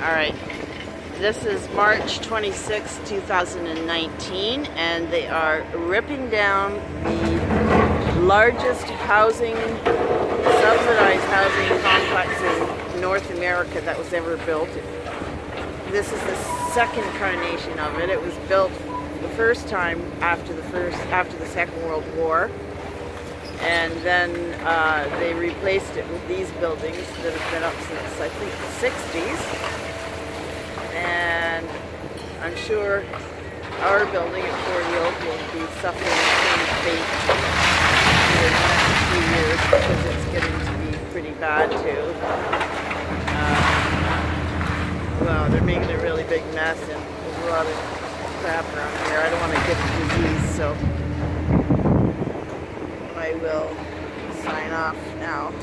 Alright, this is March 26, 2019, and they are ripping down the largest subsidized housing complex in North America that was ever built. This is the second incarnation of it. It was built the first time after the Second World War. And then they replaced it with these buildings that have been up since, I think, the 60s. And I'm sure our building at 40 Oak will be suffering the same fate in the next few years because it's getting to be pretty bad too. Well, they're making a really big mess and there's a lot of crap around here. I don't want to get the disease, so I will sign off now.